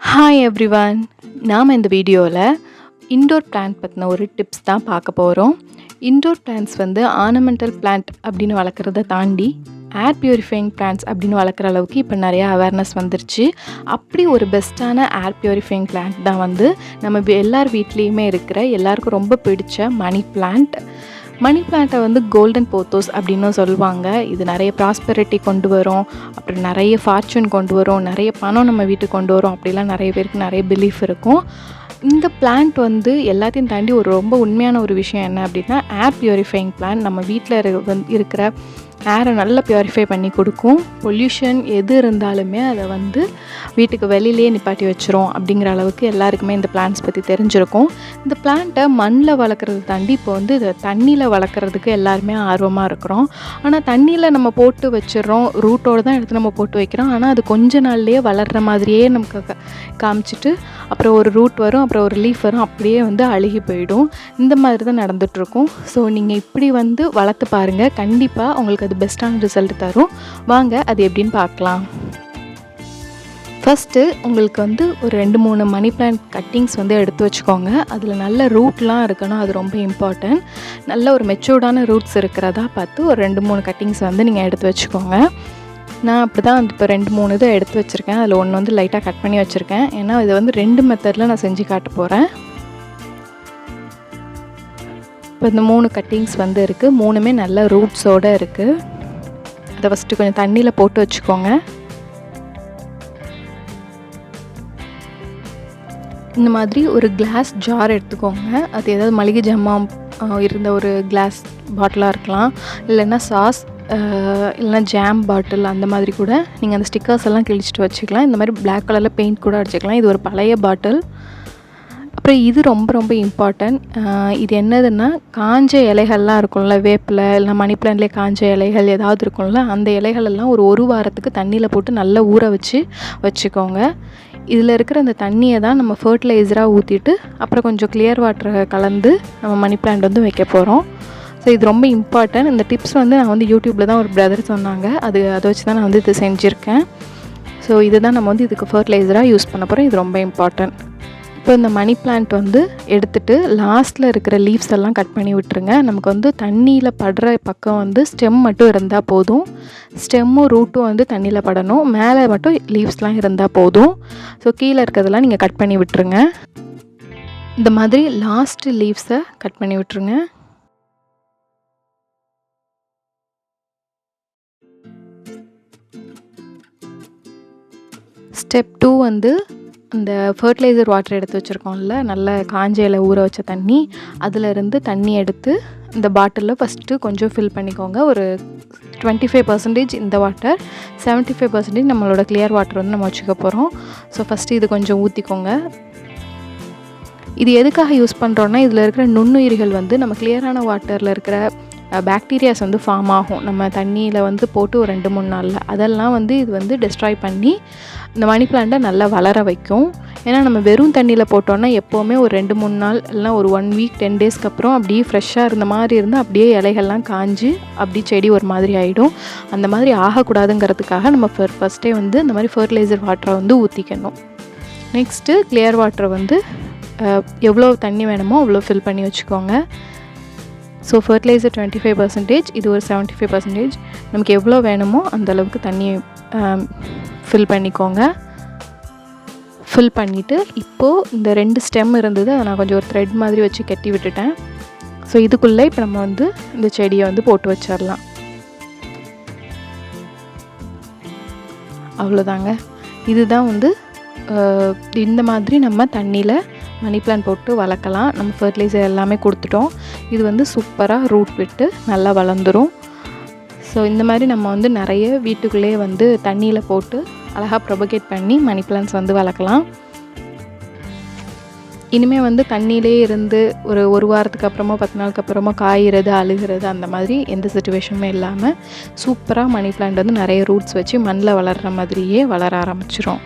Hi everyone. நாம் இந்த வீடியோவில் இன்டோர் பிளான்ட் பற்றின ஒரு டிப்ஸ் தான் பார்க்க போகிறோம். இன்டோர் பிளான்ட்ஸ் வந்து ஆர்னமெண்டல் பிளான்ட் அப்படின்னு வளர்க்குறத தாண்டி ஏர் பியூரிஃபையிங் பிளான்ட்ஸ் அப்படின்னு வளர்க்குற அளவுக்கு இப்போ நிறையா அவேர்னஸ் வந்துருச்சு. அப்படி ஒரு பெஸ்ட்டான ஏர் பியூரிஃபையிங் பிளான்ட் தான் வந்து நம்ம எல்லார் வீட்லேயுமே இருக்கிற எல்லாருக்கும் ரொம்ப பிடிச்ச மணி பிளான்ட். மணி பிளான்ட்டை வந்து கோல்டன் போத்தோஸ் அப்படின்னு சொல்லுவாங்க. இது நிறைய ப்ராஸ்பெரிட்டி கொண்டு வரும், அப்புறம் நிறைய ஃபார்ச்சூன் கொண்டு வரும், நிறைய பணம் நம்ம வீட்டுக்கு கொண்டு வரும், அப்படிலாம் நிறைய பேருக்கு நிறைய பிலீஃப் இருக்கும். இந்த பிளான்ட் வந்து எல்லாத்தையும் தாண்டி ஒரு ரொம்ப உண்மையான ஒரு விஷயம் என்ன அப்படின்னா, ஏர் பியூரிஃபையிங் பிளான்ட் நம்ம வீட்டில் இருக்கிற ஏரை நல்லா பியூரிஃபை பண்ணி கொடுக்கும். பொல்யூஷன் எது இருந்தாலுமே அதை வந்து வீட்டுக்கு வெளியிலேயே நிப்பாட்டி வச்சிரும் அப்படிங்கிற அளவுக்கு எல்லாருக்குமே இந்த பிளான்ட்ஸ் பற்றி தெரிஞ்சிருக்கும். இந்த பிளான்ட்டை மண்ணில் வளர்க்குறத தாண்டி இப்போ வந்து இதை தண்ணியில் வளர்க்குறதுக்கு எல்லாருமே ஆர்வமாக இருக்கிறோம். ஆனால் தண்ணியில் நம்ம போட்டு வச்சிடறோம், ரூட்டோடு தான் எடுத்து நம்ம போட்டு வைக்கிறோம். ஆனால் அது கொஞ்ச நாள்லேயே வளர்கிற மாதிரியே நமக்கு காமிச்சிட்டு அப்புறம் ஒரு ரூட் வரும், அப்புறம் ஒரு லீஃப் வரும், அப்படியே வந்து அழுகி போயிடும். இந்த மாதிரி தான் நடந்துகிட்ருக்கும். ஸோ நீங்கள் இப்படி வந்து வளர்த்து பாருங்கள், கண்டிப்பாக உங்களுக்கு அது பெஸ்ட்டான ரிசல்ட் தரும். வாங்க அது எப்படின்னு பார்க்கலாம். ஃபஸ்ட்டு உங்களுக்கு வந்து ஒரு 2-3 மணி பிளான்ட் கட்டிங்ஸ் வந்து எடுத்து வச்சுக்கோங்க. அதில் நல்ல ரூட்லாம் இருக்கணும், அது ரொம்ப இம்பார்ட்டன்ட். நல்ல ஒரு மெச்சூர்டான ரூட்ஸ் இருக்கிறதா பார்த்து ஒரு 2-3 கட்டிங்ஸ் வந்து நீங்கள் எடுத்து வச்சுக்கோங்க. நான் அப்படி தான் வந்து இப்போ 2-3 இதை எடுத்து வச்சுருக்கேன். அதில் ஒன்று வந்து லைட்டாக கட் பண்ணி வச்சுருக்கேன். ஏன்னா இதை வந்து 2 மெத்தடில் நான் செஞ்சு காட்ட போகிறேன். இப்போ இந்த 3 கட்டிங்ஸ் வந்து இருக்குது. 3மே நல்ல ரூட்ஸோடு இருக்குது. அதை ஃபஸ்ட்டு கொஞ்சம் தண்ணியில் போட்டு வச்சுக்கோங்க. இந்த மாதிரி ஒரு கிளாஸ் ஜார் எடுத்துக்கோங்க. அது ஏதாவது மளிகை ஜாமான் இருந்த ஒரு கிளாஸ் பாட்டிலாக இருக்கலாம், இல்லைன்னா சாஸ், இல்லைனா ஜாம் பாட்டில், அந்த மாதிரி கூட நீங்கள் அந்த ஸ்டிக்கர்ஸ் எல்லாம் கிழிச்சிட்டு வச்சுக்கலாம். இந்த மாதிரி பிளாக் கலரில் பெயிண்ட் கூட அடிச்சுக்கலாம். இது ஒரு பழைய பாட்டில். அப்புறம் இது ரொம்ப ரொம்ப இம்பார்ட்டன்ட். இது என்னதுன்னா, காஞ்ச இலைகள்லாம் இருக்கும்ல, வேப்பில் இல்லை மணி பிளான்ட்லேயே காஞ்ச இலைகள் ஏதாவது இருக்கும்ல, அந்த இலைகளெல்லாம் ஒரு வாரத்துக்கு தண்ணியில் போட்டு நல்லா ஊற வச்சுக்கோங்க. இதில் இருக்கிற அந்த தண்ணியை தான் நம்ம ஃபர்டிலைசராக ஊற்றிட்டு அப்புறம் கொஞ்சம் கிளியர் வாட்டரை கலந்து நம்ம மணி பிளான்ட் வந்து வைக்க போகிறோம். ஸோ இது ரொம்ப இம்பார்ட்டன்ட். இந்த டிப்ஸ் வந்து நான் வந்து யூடியூப்பில் தான் ஒரு பிரதர் சொன்னாங்க, அதை வச்சு தான் நான் வந்து இது செஞ்சுருக்கேன். ஸோ இது தான் நம்ம வந்து இதுக்கு ஃபர்டிலைசராக யூஸ் பண்ண போகிறோம். இது ரொம்ப இம்பார்ட்டன்ட். இப்போ இந்த மணி பிளான்ட் வந்து எடுத்துகிட்டு லாஸ்ட்டில் இருக்கிற லீவ்ஸ் எல்லாம் கட் பண்ணி விட்டுருங்க. நமக்கு வந்து தண்ணியில் படுற பக்கம் வந்து ஸ்டெம் மட்டும் இருந்தால் போதும். ஸ்டெம்மும் ரூட்டும் வந்து தண்ணியில் படணும், மேலே மட்டும் லீவ்ஸ்லாம் இருந்தால் போதும். ஸோ கீழே இருக்கிறதெல்லாம் நீங்கள் கட் பண்ணி விட்டுருங்க. இந்த மாதிரி லாஸ்ட்டு லீவ்ஸை கட் பண்ணி விட்டுருங்க. ஸ்டெப் 2 வந்து அந்த ஃபர்டிலைசர் வாட்டர் எடுத்து வச்சுருக்கோம்ல, நல்ல காஞ்ச இலை ஊற வச்ச தண்ணி, அதிலிருந்து தண்ணி எடுத்து இந்த பாட்டிலில் ஃபஸ்ட்டு கொஞ்சம் ஃபில் பண்ணிக்கோங்க. ஒரு 25% இந்த வாட்டர், 75% நம்மளோட கிளியர் வாட்டர் வந்து நம்ம வச்சுக்க போகிறோம். ஸோ ஃபஸ்ட்டு இது கொஞ்சம் ஊற்றிக்கோங்க. இது எதுக்காக யூஸ் பண்ணுறோன்னா, இதில் இருக்கிற நுண்ணுயிர்கள் வந்து நம்ம கிளியரான வாட்டரில் இருக்கிற பாக்டீரியாஸ் வந்து ஃபார்ம் ஆகும் நம்ம தண்ணியில் வந்து போட்டு ஒரு 2-3 நாளில். அதெல்லாம் வந்து இது வந்து டெஸ்ட்ராய் பண்ணி இந்த மணி பிளான்ட்டை நல்லா வளர வைக்கும். ஏன்னா நம்ம வெறும் தண்ணியில் போட்டோன்னா எப்போவுமே ஒரு 2-3 நாள் இல்லைனா ஒரு 1 வீக் 10 டேஸ்க்கு அப்புறம் அப்படியே ஃப்ரெஷ்ஷாக இருந்த மாதிரி இருந்து அப்படியே இலைகள்லாம் காஞ்சு அப்படி செடி ஒரு மாதிரி ஆகிடும். அந்த மாதிரி ஆகக்கூடாதுங்கிறதுக்காக நம்ம ஃபஸ்ட்டே வந்து இந்த மாதிரி ஃபர்டிலைசர் வாட்டரை வந்து ஊற்றிக்கணும். நெக்ஸ்ட்டு கிளியர் வாட்டரை வந்து எவ்வளோ தண்ணி வேணுமோ அவ்வளோ ஃபில் பண்ணி வச்சுக்கோங்க. ஸோ ஃபர்டிலைசர் 25%, இது ஒரு 75%. நமக்கு எவ்வளோ வேணுமோ அந்தளவுக்கு தண்ணி ஃபில் பண்ணிக்கோங்க. ஃபில் பண்ணிவிட்டு இப்போது இந்த 2 ஸ்டெம் இருந்தது, அதை நான் கொஞ்சம் ஒரு த்ரெட் மாதிரி வச்சு கட்டி விட்டுட்டேன். ஸோ இதுக்குள்ளே இப்போ நம்ம வந்து இந்த செடியை வந்து போட்டு வச்சிடலாம். அவ்வளோதாங்க. இதுதான் வந்து இந்த மாதிரி நம்ம தண்ணியில் மணி பிளான்ட் போட்டு வளர்க்கலாம். நம்ம ஃபர்டிலைசர் எல்லாமே கொடுத்துட்டோம். இது வந்து சூப்பராக ரூட் விட்டு நல்லா வளர்ந்துடும். ஸோ இந்த மாதிரி நம்ம வந்து நிறைய வீட்டுக்குள்ளேயே வந்து தண்ணியில் போட்டு அழகாக ப்ரொபகேட் பண்ணி மணி பிளான்ட்ஸ் வந்து வளர்க்கலாம். இனிமேல் வந்து தண்ணியிலே இருந்து ஒரு வாரத்துக்கு அப்புறமா 10 நாளுக்கு அப்புறமா காய்கிறது, அழுகிறது, அந்த மாதிரி எந்த சிச்சுவேஷனுமே இல்லாமல் சூப்பராக மணி பிளான்ட் வந்து நிறைய ரூட்ஸ் வச்சு மண்ணில் வளர்கிற மாதிரியே வளர ஆரம்பிச்சிரும்.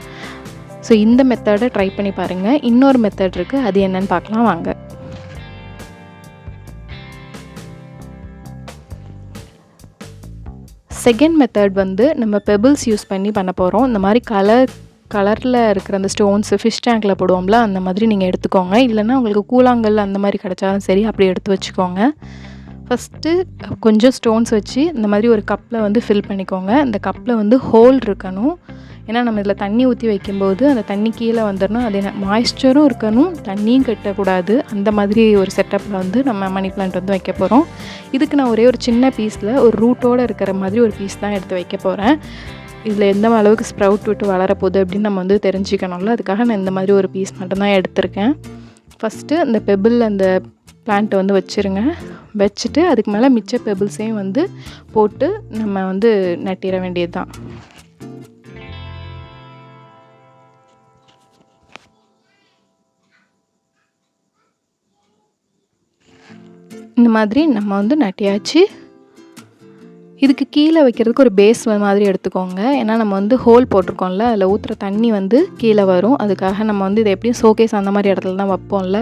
ஸோ இந்த மெத்தடை ட்ரை பண்ணி பாருங்கள். இன்னொரு மெத்தட் இருக்குது, அது என்னன்னு பார்க்கலாம் வாங்க. செகண்ட் மெத்தட் வந்து நம்ம பெபிள்ஸ் யூஸ் பண்ணி பண்ண போகிறோம். இந்த மாதிரி கலர் கலரில் இருக்கிற அந்த ஸ்டோன்ஸு ஃபிஷ் டேங்கில் போடுவோம்ல அந்த மாதிரி நீங்கள் எடுத்துக்கோங்க. இல்லைன்னா உங்களுக்கு கூழாங்கல் அந்த மாதிரி கிடச்சாலும் சரி அப்படி எடுத்து வச்சுக்கோங்க. ஃபஸ்ட்டு கொஞ்சம் ஸ்டோன்ஸ் வச்சு இந்த மாதிரி ஒரு கப்பில் வந்து ஃபில் பண்ணிக்கோங்க. இந்த கப்பில் வந்து ஹோல் இருக்கணும். ஏன்னா நம்ம இதில் தண்ணி ஊற்றி வைக்கும்போது அந்த தண்ணி கீழே வந்துடணும். அது மாய்ஸ்சரும் இருக்கணும், தண்ணியும் கட்டக்கூடாது. அந்த மாதிரி ஒரு செட்டப்பில் வந்து நம்ம மணி பிளான்ட் வந்து வைக்க போகிறோம். இதுக்கு நான் ஒரே ஒரு சின்ன பீஸில் ஒரு ரூட்டோடு இருக்கிற மாதிரி ஒரு பீஸ் தான் எடுத்து வைக்க போகிறேன். இதில் எந்த அளவுக்கு ஸ்ப்ரவுட் விட்டு வளரப்போகுது அப்படின்னு நம்ம வந்து தெரிஞ்சுக்கணும்ல, அதுக்காக நான் இந்த மாதிரி ஒரு பீஸ் மட்டும்தான் எடுத்திருக்கேன். ஃபஸ்ட்டு அந்த பெபிள் அந்த பிளான்ட்டை வந்து வச்சுருங்க. வச்சுட்டு அதுக்கு மேலே மிச்ச பெபிள்ஸையும் வந்து போட்டு நம்ம வந்து நட்டிட வேண்டியது தான். இந்த மாதிரி நம்ம வந்து நட்டியாச்சு. இதுக்கு கீழே வைக்கிறதுக்கு ஒரு பேஸ் மாதிரி எடுத்துக்கோங்க. ஏன்னா நம்ம வந்து ஹோல் போட்டிருக்கோம்ல, அதில் ஊற்றுற தண்ணி வந்து கீழே வரும். அதுக்காக நம்ம வந்து இதை எப்படியும் ஷோகேஸ் அந்த மாதிரி இடத்துல தான் வைப்போம்ல,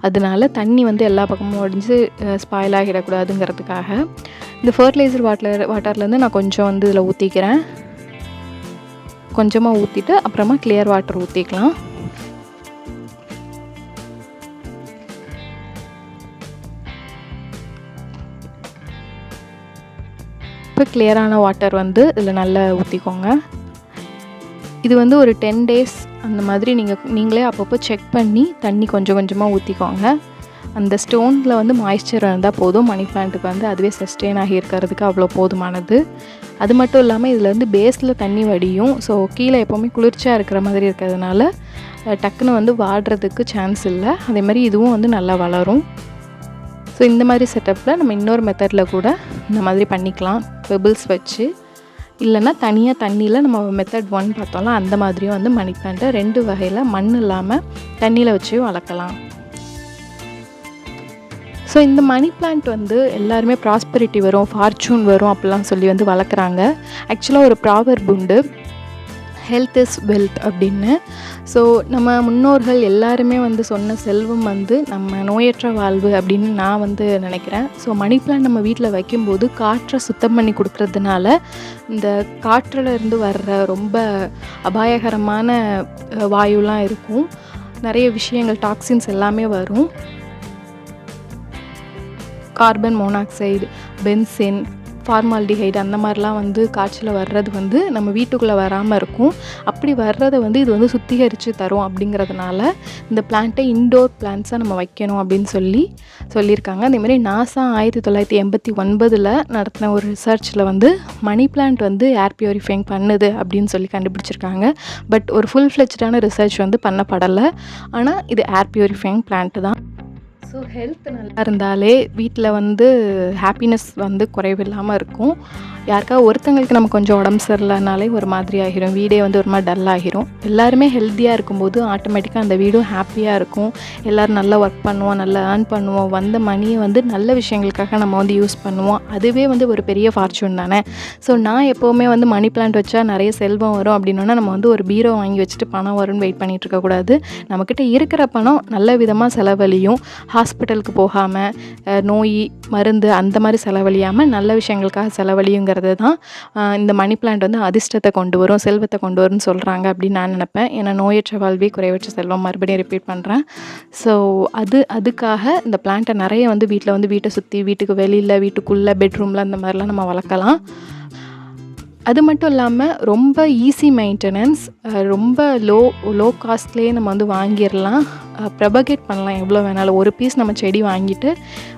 அதனால தண்ணி வந்து எல்லா பக்கமும் ஒடிஞ்சு ஸ்பாயில் ஆகிடக்கூடாதுங்கிறதுக்காக இந்த ஃபர்டிலைசர் வாட்டர்லேருந்து நான் கொஞ்சம் வந்து இதில் ஊற்றிக்கிறேன். கொஞ்சமாக ஊற்றிட்டு அப்புறமா கிளியர் வாட்டர் ஊற்றிக்கலாம். இப்போ கிளியரான வாட்டர் வந்து இதில் நல்லா ஊற்றிக்கோங்க. இது வந்து ஒரு 10 days அந்த மாதிரி நீங்களே அப்பப்போ செக் பண்ணி தண்ணி கொஞ்சம் கொஞ்சமாக ஊற்றிக்கோங்க. அந்த ஸ்டோனில் வந்து மாய்ஸ்சர் இருந்தால் போதும். மணி பிளான்ட்டுக்கு வந்து அதுவே சஸ்டெயின் ஆகி இருக்கிறதுக்கு அவ்வளோ போதுமானது. அது மட்டும் இல்லாமல் இதில் வந்து பேஸில் தண்ணி வடியும். ஸோ கீழே எப்போவுமே குளிர்ச்சியாக இருக்கிற மாதிரி இருக்கிறதுனால டக்குன்னு வந்து வாடுறதுக்கு சான்ஸ் இல்லை. அதேமாதிரி இதுவும் வந்து நல்லா வளரும். ஸோ இந்த மாதிரி செட்டப்பில் நம்ம இன்னொரு மெத்தடில் கூட இந்த மாதிரி பண்ணிக்கலாம். பெபிள்ஸ் வச்சு, இல்லைன்னா தனியாக தண்ணியில் நம்ம மெத்தட் 1 பார்த்தோம்ல அந்த மாதிரியும் வந்து மணி பிளான்ட்டை 2 வகையில் மண் இல்லாமல் தண்ணியில் வச்சு வளர்க்கலாம். ஸோ இந்த மணி பிளான்ட் வந்து எல்லாருமே ப்ராஸ்பெரிட்டி வரும், ஃபார்ச்சூன் வரும் அப்படிலாம் சொல்லி வந்து வளர்க்குறாங்க. ஆக்சுவலாக ஒரு ப்ராவர்ப் உண்டு, ஹெல்த் இஸ் வெல்த் அப்படின்னு. ஸோ நம்ம முன்னோர்கள் எல்லாருமே வந்து சொன்ன செல்வம் வந்து நம்ம நோயற்ற வாழ்வு அப்படின்னு நான் வந்து நினைக்கிறேன். ஸோ மணி பிளான்ட் நம்ம வீட்டில் வைக்கும்போது காற்றை சுத்தம் பண்ணி கொடுக்கறதுனால இந்த காற்றில் இருந்து வர்ற ரொம்ப அபாயகரமான வாயுலாம் இருக்கும், நிறைய விஷயங்கள் டாக்ஸின்ஸ் எல்லாமே வரும். கார்பன் மோனாக்சைடு, பென்சின், ஃபார்மால்டிஹைடு அந்த மாதிரிலாம் வந்து காற்றில் வர்றது வந்து நம்ம வீட்டுக்குள்ளே வராமல் இருக்கும். அப்படி வர்றதை வந்து இது வந்து சுத்திகரித்து தரும். அப்படிங்கிறதுனால இந்த பிளான்ட்டை இன்டோர் பிளான்ட்ஸாக நம்ம வைக்கணும் அப்படின்னு சொல்லியிருக்காங்க. அதேமாதிரி நாசா 1989 நடத்தின ஒரு ரிசர்ச்சில் வந்து மணி பிளான்ட் வந்து ஏர் பியூரிஃபைங் பண்ணுது அப்படின்னு சொல்லி கண்டுபிடிச்சிருக்காங்க. பட் ஒரு ஃபுல் ஃப்ளெஜ்டான ரிசர்ச் வந்து பண்ணப்படலை. ஆனால் இது ஏர் பியூரிஃபைங் பிளான்ட்டு தான். ஸோ ஹெல்த் நல்லா இருந்தாலே வீட்டில் வந்து ஹாப்பினஸ் வந்து குறைவில்லாமல் இருக்கும். யாருக்காவது ஒருத்தங்களுக்கு நம்ம கொஞ்சம் உடம்பு சரியில்லைனாலே ஒரு மாதிரி ஆகிரும், வீடே வந்து ஒரு மாதிரி டல் ஆகிரும். எல்லாருமே ஹெல்த்தியாக இருக்கும்போது ஆட்டோமேட்டிக்காக அந்த வீடும் ஹாப்பியாக இருக்கும். எல்லோரும் நல்லா ஒர்க் பண்ணுவோம், நல்லா ஏர்ன் பண்ணுவோம், வந்த மணியை வந்து நல்ல விஷயங்களுக்காக நம்ம வந்து யூஸ் பண்ணுவோம். அதுவே வந்து ஒரு பெரிய ஃபார்ச்சூன் தானே. ஸோ நான் எப்போவுமே வந்து மணி பிளான்ட் வச்சா நிறைய செல்வம் வரும் அப்படின்னா நம்ம வந்து ஒரு பீரோ வாங்கி வச்சுட்டு பணம் வரும்னு வெயிட் பண்ணிகிட்டு இருக்கக்கூடாது. நம்மக்கிட்ட இருக்கிற பணம் நல்ல விதமாக செலவழியும். ஹாஸ்பிட்டலுக்கு போகாமல் நோய் மருந்து அந்த மாதிரி செலவழியாமல் நல்ல விஷயங்களுக்காக செலவழியுங்கிறது தான் இந்த மணி பிளான்ட் வந்து அதிர்ஷ்டத்தை கொண்டு வரும், செல்வத்தை கொண்டு வரும்னு சொல்கிறாங்க அப்படின்னு நான் நினப்பேன். ஏன்னா நோயற்ற வாழ்வே குறைவற்ற செல்வம், மறுபடியும் ரிப்பீட் பண்ணுறேன். ஸோ அதுக்காக இந்த பிளான்ட்டை நிறைய வந்து வீட்டில் வந்து வீட்டை சுற்றி, வீட்டுக்கு வெளியில், வீட்டுக்குள்ளே, பெட்ரூமில் அந்த மாதிரிலாம் நம்ம வளர்க்கலாம். அது மட்டும் இல்லாமல் ரொம்ப ஈஸி மெயின்டெனன்ஸ், ரொம்ப லோ காஸ்ட்லேயே நம்ம வந்து வாங்கிடலாம், ப்ரபகேட் பண்ணலாம் எவ்வளோ வேணாலும். ஒரு பீஸ் நம்ம செடி வாங்கிட்டு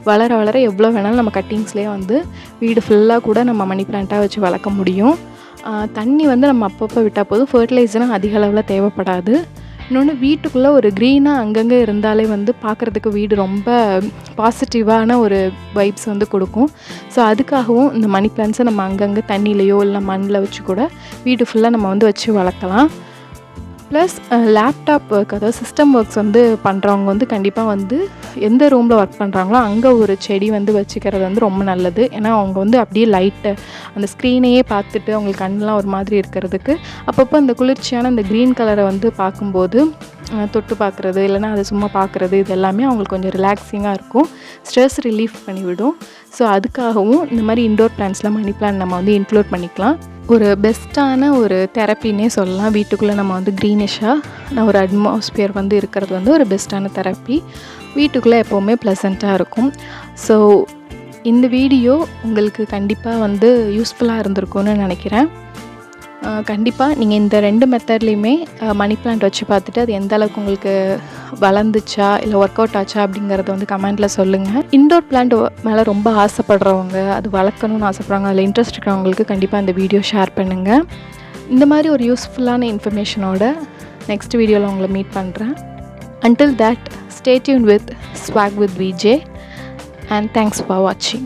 வளர வளர எவ்வளோ வேணாலும் நம்ம கட்டிங்ஸ்லேயே வந்து வீடு ஃபுல்லாக கூட நம்ம மணி பிளான்ட்டாக வச்சு வளர்க்க முடியும். தண்ணி வந்து நம்ம அப்பப்போ விட்டால் போதும், ஃபர்டிலைசரும் அதிக அளவில் தேவைப்படாது. இன்னொன்று வீட்டுக்குள்ளே ஒரு க்ரீனாக அங்கங்கே இருந்தாலே வந்து பார்க்குறதுக்கு வீடு ரொம்ப பாசிட்டிவான ஒரு வைப்ஸ் வந்து கொடுக்கும். ஸோ அதுக்காகவும் இந்த மணி பிளான்ட்ஸை நம்ம அங்கங்கே தண்ணியிலையோ இல்லை மண்ணில் வச்சு கூட வீடு ஃபுல்லாக நம்ம வந்து வச்சு வளர்க்கலாம். ப்ளஸ் லேப்டாப் ஒர்க், அதாவது சிஸ்டம் ஒர்க்ஸ் வந்து பண்ணுறவங்க வந்து கண்டிப்பாக வந்து எந்த ரூமில் ஒர்க் பண்ணுறாங்களோ அங்கே ஒரு செடி வந்து வச்சுக்கிறது வந்து ரொம்ப நல்லது. ஏன்னா அவங்க வந்து அப்படியே லைட்டை அந்த ஸ்க்ரீனையே பார்த்துட்டு அவங்களுக்கு கண்ணெலாம் ஒரு மாதிரி இருக்கிறதுக்கு அப்பப்போ அந்த குளிர்ச்சியான அந்த க்ரீன் கலரை வந்து பார்க்கும்போது தொட்டு பார்க்குறது, இல்லைனா அதை சும்மா பார்க்குறது, இது எல்லாமே அவங்களுக்கு கொஞ்சம் ரிலாக்ஸிங்காக இருக்கும், ஸ்ட்ரெஸ் ரிலீஃப் பண்ணிவிடும். ஸோ அதுக்காகவும் இந்த மாதிரி இன்டோர் பிளான்ட்ஸில் மணி பிளான்ட் நம்ம வந்து இன்க்ளூட் பண்ணிக்கலாம். ஒரு பெஸ்ட்டான ஒரு தெரப்பின்னே சொல்லலாம். வீட்டுக்குள்ளே நம்ம வந்து க்ரீனிஷாக ஒரு அட்மாஸ்பியர் வந்து இருக்கிறது வந்து ஒரு பெஸ்ட்டான தெரப்பி. வீட்டுக்குள்ளே எப்போவுமே ப்ளசண்ட்டாக இருக்கும். ஸோ இந்த வீடியோ உங்களுக்கு கண்டிப்பாக வந்து யூஸ்ஃபுல்லாக இருந்திருக்கும்னு நினைக்கிறேன். கண்டிப்பாக நீங்கள் இந்த 2 மெத்தட்லேயுமே மணி பிளான்ட் வச்சு பார்த்துட்டு அது எந்த அளவுக்கு உங்களுக்கு வளர்ந்துச்சா இல்லை ஒர்க் அவுட் ஆச்சா அப்படிங்கிறத வந்து கமெண்ட்டில் சொல்லுங்கள். இன்டோர் பிளான்ட் மேலே ரொம்ப ஆசைப்படுறவங்க, அது வளர்க்கணும்னு ஆசைப்படுறாங்க, அதில் இன்ட்ரெஸ்ட் இருக்கிறவங்களுக்கு கண்டிப்பாக இந்த வீடியோ ஷேர் பண்ணுங்கள். இந்த மாதிரி ஒரு யூஸ்ஃபுல்லான இன்ஃபர்மேஷனோட நெக்ஸ்ட் வீடியோவில் உங்களை மீட் பண்ணுறேன். Until that, stay tuned with Swag with VJ and thanks for watching.